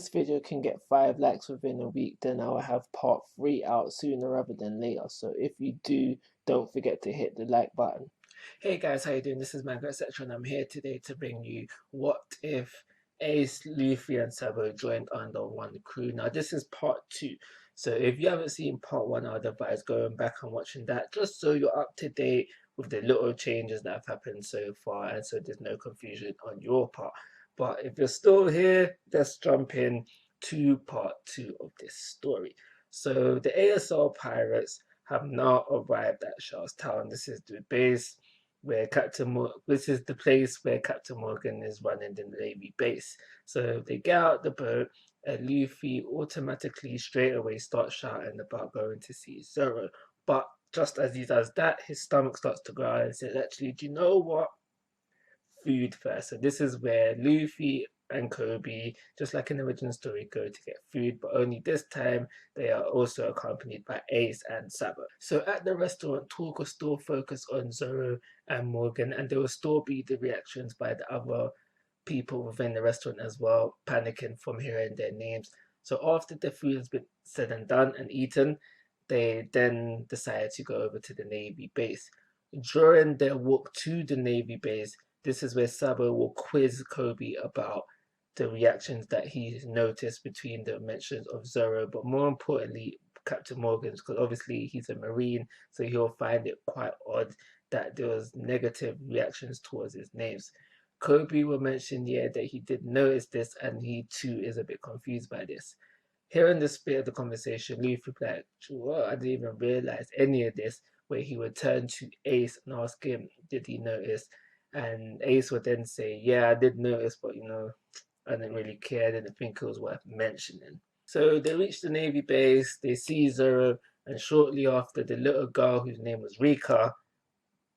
this video can get 5 likes within a week, then I'll have part 3 out sooner rather than later. So if you do, don't forget to hit the like button. Hey guys, how you doing? This is Manga, etc. and I'm here today to bring you what if Ace, Luffy and Sabo joined under one crew. Now this is part 2. So if you haven't seen part 1, I'd advise going back and watching that just so you're up to date with the little changes that have happened so far and so there's no confusion on your part. But if you're still here, let's jump in to part 2 of this story. So the ASL pirates have now arrived at Shell's Town. This is the base where this is the place where Captain Morgan is running the Navy base. So they get out the boat and Luffy automatically straight away starts shouting about going to see Zoro. But just as he does that, his stomach starts to growl and says, actually, do you know what? Food first. So this is where Luffy and Kobe, just like in the original story, go to get food, but only this time they are also accompanied by Ace and Sabo. So at the restaurant, talk will still focus on Zoro and Morgan, and there will still be the reactions by the other people within the restaurant as well, panicking from hearing their names. So after the food has been said and done and eaten, they then decide to go over to the Navy base. During their walk to the Navy base, this is where Sabo will quiz Kobe about the reactions that he's noticed between the mentions of Zoro, but more importantly, Captain Morgan's, because obviously he's a Marine, so he'll find it quite odd that there was negative reactions towards his names. Kobe will mention, yeah, that he did notice this, and he too is a bit confused by this. Hearing this bit of the conversation, Luffy be like, well, I didn't even realize any of this, where he would turn to Ace and ask him, did he notice? And Ace would then say, yeah, I did notice, but I didn't really care. I didn't think it was worth mentioning. So they reach the Navy base, they see Zoro, and shortly after, the little girl whose name was Rika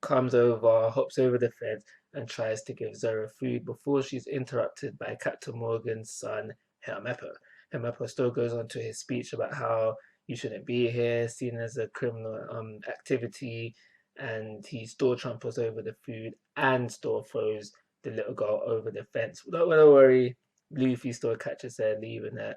comes over, hops over the fence, and tries to give Zoro food before she's interrupted by Captain Morgan's son, Helmeppo. Helmeppo still goes on to his speech about how you shouldn't be here, seen as a criminal activity, and he still tramples over the food and still throws the little girl over the fence. Don't worry, Luffy still catches her, leaving her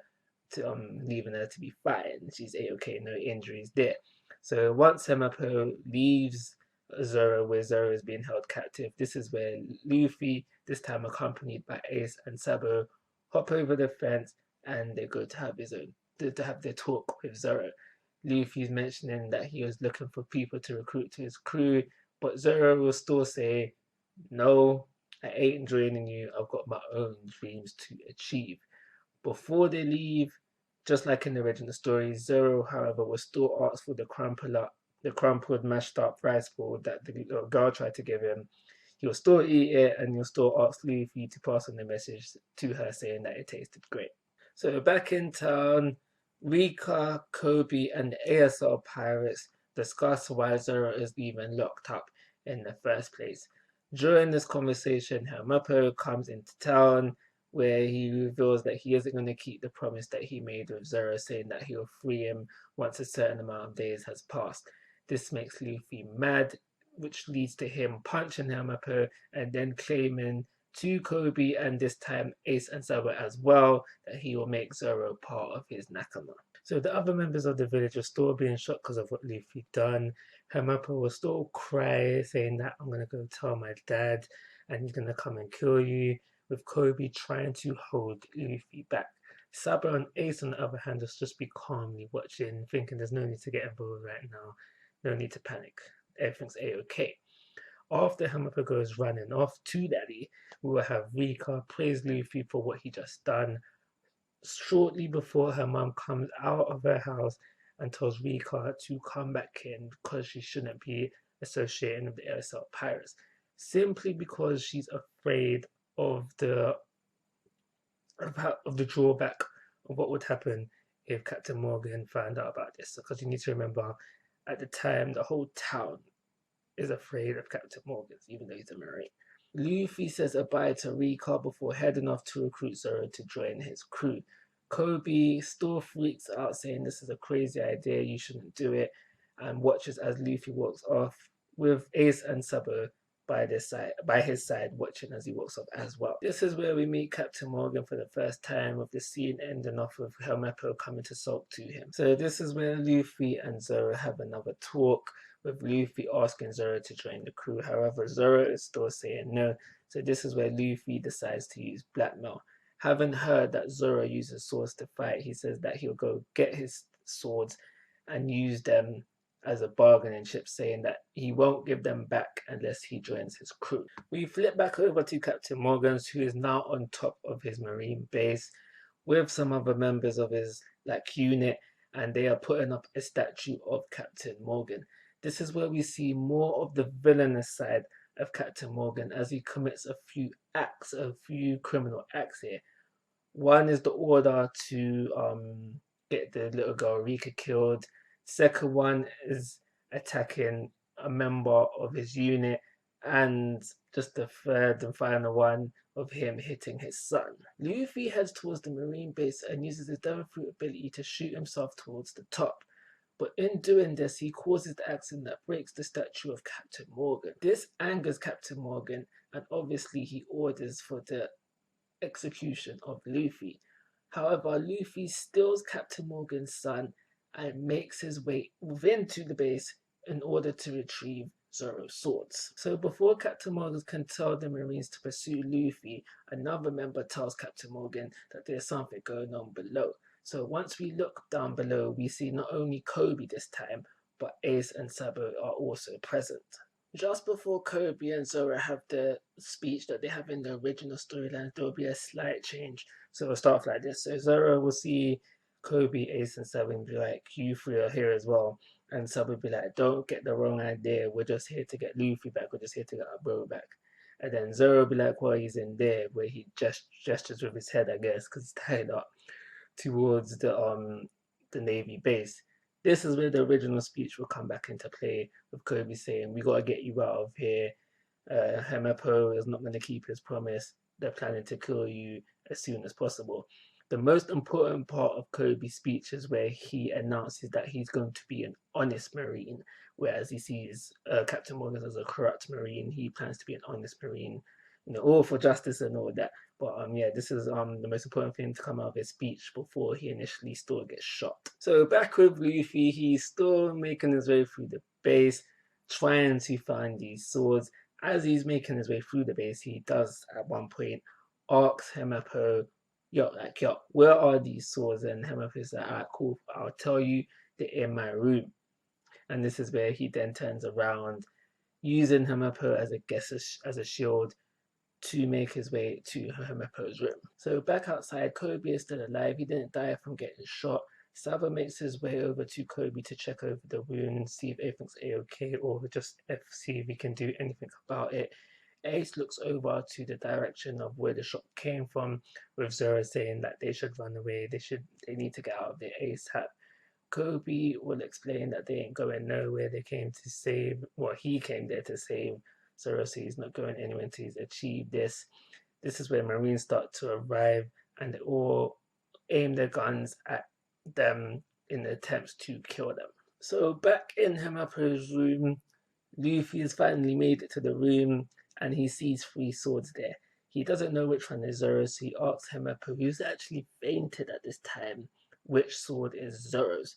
to be fine. She's a-okay, no injuries there. So once Helmeppo leaves Zoro, where Zoro is being held captive, this is where Luffy, this time accompanied by Ace and Sabo, hop over the fence and they go to have to have their talk with Zoro. Luffy's mentioning that he was looking for people to recruit to his crew, but Zoro will still say, no, I ain't joining you. I've got my own dreams to achieve. Before they leave, just like in the original story, Zoro, however, will still ask for the crumpled, mashed up rice bowl that the little girl tried to give him. He'll still eat it and he'll still ask Luffy to pass on the message to her saying that it tasted great. So back in town, Rika, Kobe, and the ASL pirates discuss why Zoro is even locked up in the first place. During this conversation, Helmeppo comes into town where he reveals that he isn't going to keep the promise that he made with Zoro, saying that he'll free him once a certain amount of days has passed. This makes Luffy mad, which leads to him punching Helmeppo and then claiming to Kobe and this time Ace and Sabo as well that he will make Zoro part of his nakama. So the other members of the village are still being shocked because of what Luffy done. Helmeppo will still cry, saying that I'm gonna go tell my dad and he's gonna come and kill you, with Kobe trying to hold Luffy back. Sabo and Ace, on the other hand, just be calmly watching, thinking there's no need to get involved right now, no need to panic, everything's a-okay. After Helmeppo goes running off to Daddy, we will have Rika praise Luffy for what he just done. Shortly before her mum comes out of her house and tells Rika to come back in because she shouldn't be associating with the ASL pirates, simply because she's afraid of the drawback of what would happen if Captain Morgan found out about this. Because you need to remember, at the time, the whole town is afraid of Captain Morgan, even though he's a Marine. Luffy says goodbye to Rika before heading off to recruit Zoro to join his crew. Kobe still freaks out, saying this is a crazy idea, you shouldn't do it, and watches as Luffy walks off with Ace and Sabo by his side, watching as he walks off as well. This is where we meet Captain Morgan for the first time, with the scene ending off with Helmeppo coming to sulk to him. So this is where Luffy and Zoro have another talk, with Luffy asking Zoro to join the crew. However, Zoro is still saying no. So this is where Luffy decides to use blackmail. Having heard that Zoro uses swords to fight, he says that he'll go get his swords and use them as a bargaining chip, saying that he won't give them back unless he joins his crew. We flip back over to Captain Morgan's, who is now on top of his marine base with some other members of his unit, and they are putting up a statue of Captain Morgan. This is where we see more of the villainous side of Captain Morgan as he commits a few criminal acts here. One is the order to get the little girl Rika killed. Second one is attacking a member of his unit, and just the third and final one of him hitting his son. Luffy heads towards the marine base and uses his devil fruit ability to shoot himself towards the top. But in doing this, he causes the accident that breaks the statue of Captain Morgan. This angers Captain Morgan, and obviously he orders for the execution of Luffy. However, Luffy steals Captain Morgan's son and makes his way into the base in order to retrieve Zoro's swords. So before Captain Morgan can tell the Marines to pursue Luffy, another member tells Captain Morgan that there's something going on below. So once we look down below, we see not only Kobe this time, but Ace and Sabo are also present. Just before Kobe and Zoro have the speech that they have in the original storyline, there will be a slight change. So it'll start off like this. So Zoro will see Kobe, Ace, and Sabo and be like, you three are here as well. And Sabo will be like, don't get the wrong idea. We're just here to get Luffy back. We're just here to get our bro back. And then Zoro will be like, well, he's in there, where he gestures with his head, I guess, because he's tied up towards the Navy base. This is where the original speech will come back into play, with Kobe saying, we gotta get you out of here. Helmeppo is not going to keep his promise. They're planning to kill you as soon as possible. The most important part of Kobe's speech is where he announces that he's going to be an honest Marine, whereas he sees Captain Morgan as a corrupt Marine. He plans to be an honest Marine, all for justice and all that. But yeah, this is the most important thing to come out of his speech before he initially still gets shot. So back with Luffy, he's still making his way through the base, trying to find these swords. As he's making his way through the base, he does at one point ask Helmeppo, yo, where are these swords? And Helmeppo is like, alright, cool, I'll tell you, they're in my room. And this is where he then turns around, using Helmeppo as a shield, to make his way to Helmeppo's room. So back outside, Kobe is still alive. He didn't die from getting shot. Sabo makes his way over to Kobe to check over the wound, see if everything's a-okay, or just see if he can do anything about it. Ace looks over to the direction of where the shot came from, with Zoro saying that they should run away. They need to get out of there ASAP. Kobe will explain that they ain't going nowhere. They came to save, well, he came there to save Zoro, so he's not going anywhere until he's achieved this. This is where Marines start to arrive, and they all aim their guns at them in attempts to kill them. So back in Helmeppo's room, Luffy has finally made it to the room, and he sees 3 swords there. He doesn't know which one is Zoro's, so he asks Helmeppo, who's actually fainted at this time, which sword is Zoro's.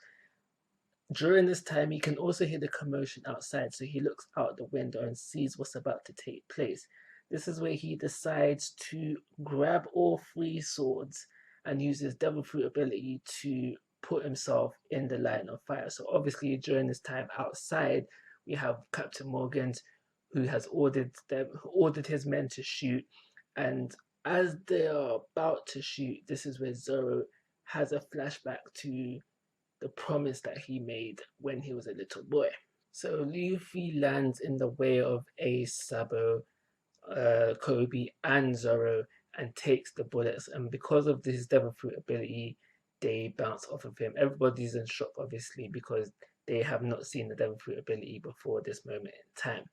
During this time, he can also hear the commotion outside, so he looks out the window and sees what's about to take place. This is where he decides to grab all 3 swords and use his devil fruit ability to put himself in the line of fire. So obviously during this time outside, we have Captain Morgan, who has ordered his men to shoot, and as they are about to shoot, this is where Zoro has a flashback to the promise that he made when he was a little boy. So Luffy lands in the way of Ace, Sabo, Kobe, and Zoro, and takes the bullets. And because of this devil fruit ability, they bounce off of him. Everybody's in shock, obviously, because they have not seen the devil fruit ability before this moment in time.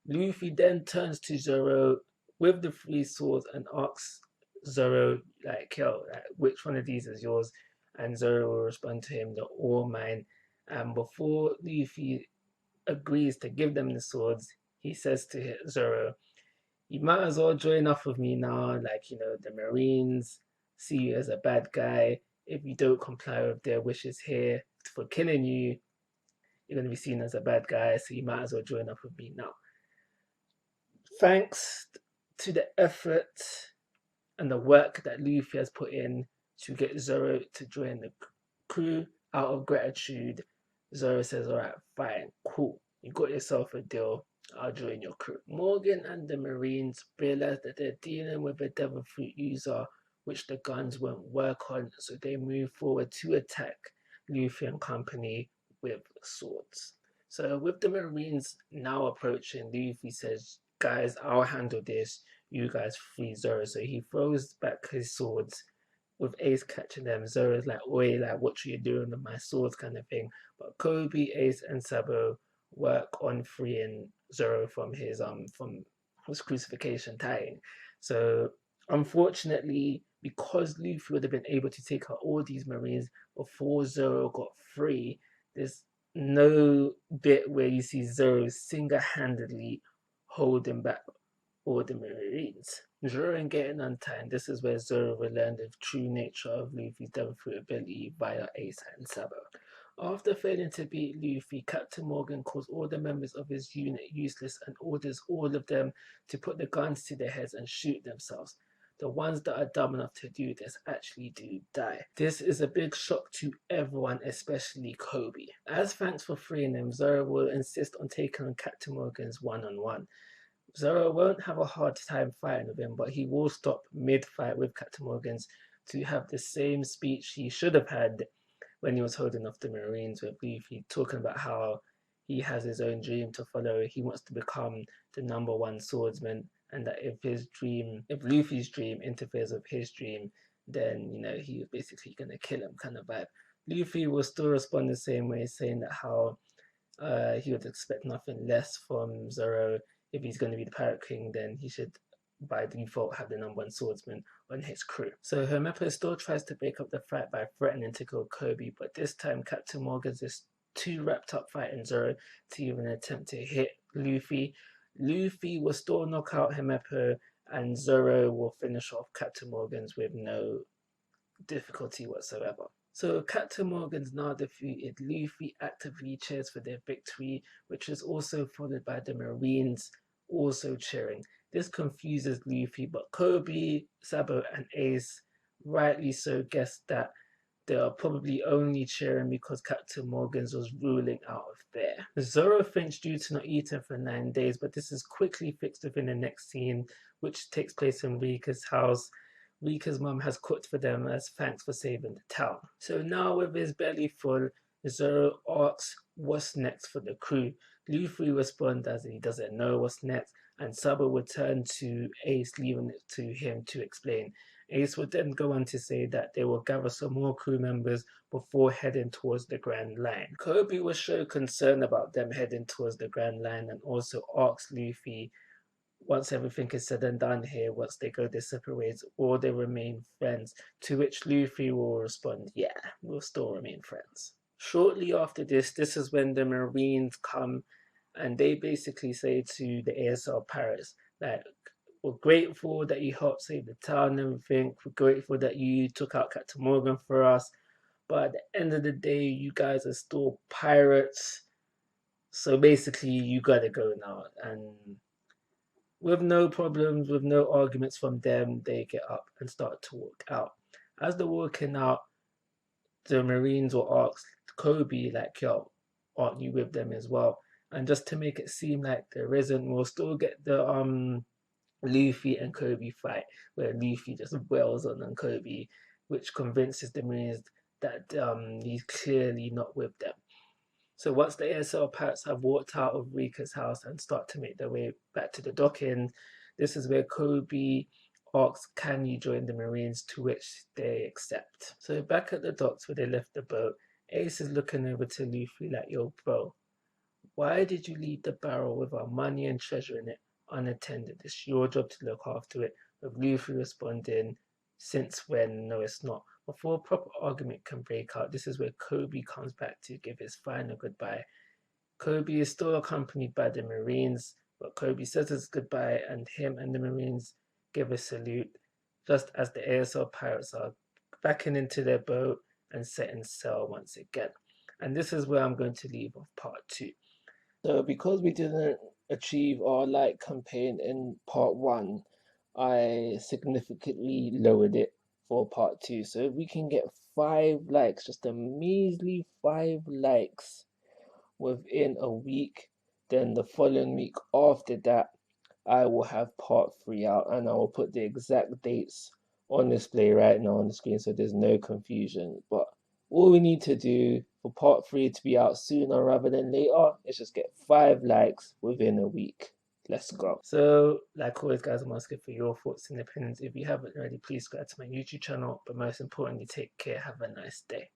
Luffy then turns to Zoro with the 3 swords and asks Zoro, which one of these is yours? And Zoro will respond to him, they're all mine. And before Luffy agrees to give them the swords, he says to Zoro, you might as well join up with me now. Like, the Marines see you as a bad guy. If you don't comply with their wishes here for killing you, you're going to be seen as a bad guy. So you might as well join up with me now. Thanks to the effort and the work that Luffy has put in to get Zoro to join the crew, out of gratitude, Zoro says, all right, fine, cool. You got yourself a deal. I'll join your crew. Morgan and the Marines realize that they're dealing with a devil fruit user, which the guns won't work on, so they move forward to attack Luffy and company with swords. So with the Marines now approaching, Luffy says, guys, I'll handle this. You guys free Zoro. So he throws back his swords with Ace catching them. Zoro's like, oi, like, what you doing with my swords kind of thing. But Kobe, Ace, and Sabo work on freeing Zoro from his crucifixion tying. So unfortunately, because Luffy would have been able to take out all these Marines before Zoro got free, there's no bit where you see Zoro single-handedly holding back all the Marines. Zoro getting untied. This is where Zoro will learn the true nature of Luffy's devil fruit ability via Ace and Sabo. After failing to beat Luffy, Captain Morgan calls all the members of his unit useless and orders all of them to put the guns to their heads and shoot themselves. The ones that are dumb enough to do this actually do die. This is a big shock to everyone, especially Kobe. As thanks for freeing him, Zoro will insist on taking on Captain Morgan's one-on-one. Zoro won't have a hard time fighting with him, but he will stop mid-fight with Captain Morgan's to have the same speech he should have had when he was holding off the Marines with Luffy, talking about how he has his own dream to follow. He wants to become the #1 swordsman, and that if Luffy's dream interferes with his dream, then he's basically gonna kill him, kind of vibe. Luffy will still respond the same way, saying that how he would expect nothing less from Zoro. If he's going to be the Pirate King, then he should by default have the #1 swordsman on his crew. So Hermepo still tries to break up the fight by threatening to kill Kobe, but this time Captain Morgan's is too wrapped up fighting Zoro to even attempt to hit Luffy. Luffy will still knock out Hermepo, and Zoro will finish off Captain Morgan's with no difficulty whatsoever. So Captain Morgan's now defeated. Luffy actively cheers for their victory, which is also followed by the Marines also cheering. This confuses Luffy, but Kobe, Sabo, and Ace rightly so guessed that they are probably only cheering because Captain Morgan's was ruling out of there. Zoro thinks due to not eating for 9 days, but this is quickly fixed within the next scene, which takes place in Rika's house. Rika's mum has cooked for them as thanks for saving the town. So now with his belly full, Zoro asks what's next for the crew. Luffy responds as he doesn't know what's next, and Sabo would turn to Ace, leaving it to him to explain. Ace would then go on to say that they will gather some more crew members before heading towards the Grand Line. Kobe will show concern about them heading towards the Grand Line and also asks Luffy, once everything is said and done here, once they go their separate ways, or they remain friends, to which Luffy will respond, yeah, we'll still remain friends. Shortly after this is when the Marines come and they basically say to the ASL pirates that we're grateful that you helped save the town and everything, we're grateful that you took out Captain Morgan for us, but at the end of the day, you guys are still pirates, so basically you gotta go now. And with no problems, with no arguments from them, they get up and start to walk out. As they're walking out, the Marines will ask Kobe, like, yo, aren't you with them as well? And just to make it seem like there isn't, we'll still get the Luffy and Kobe fight, where Luffy just wails on Kobe, which convinces the Marines that he's clearly not with them. So once the ASL pirates have walked out of Rika's house and start to make their way back to the docking, this is where Kobe asks, can you join the Marines? To which they accept. So back at the docks where they left the boat, Ace is looking over to Luffy like, yo, bro, why did you leave the barrel with our money and treasure in it unattended? It's your job to look after it. With Luffy responding, since when? No, it's not. Before a proper argument can break out, this is where Kobe comes back to give his final goodbye. Kobe is still accompanied by the Marines, But Kobe says his goodbye, and him and the Marines give a salute, just as the ASL pirates are backing into their boat and setting sail once again. And this is where I'm going to leave off part 2. So because we didn't achieve our like campaign in part 1, I significantly lowered it for part 2. So if we can get 5 likes, just a measly 5 likes within a week, then the following week after that, I will have part 3 out, and I will put the exact dates on display right now on the screen so there's no confusion. But all we need to do for part 3 to be out sooner rather than later is just get 5 likes within a week. Let's go. So, like always, guys, I'm asking for your thoughts and opinions. If you haven't already, please subscribe to my YouTube channel. But most importantly, take care. Have a nice day.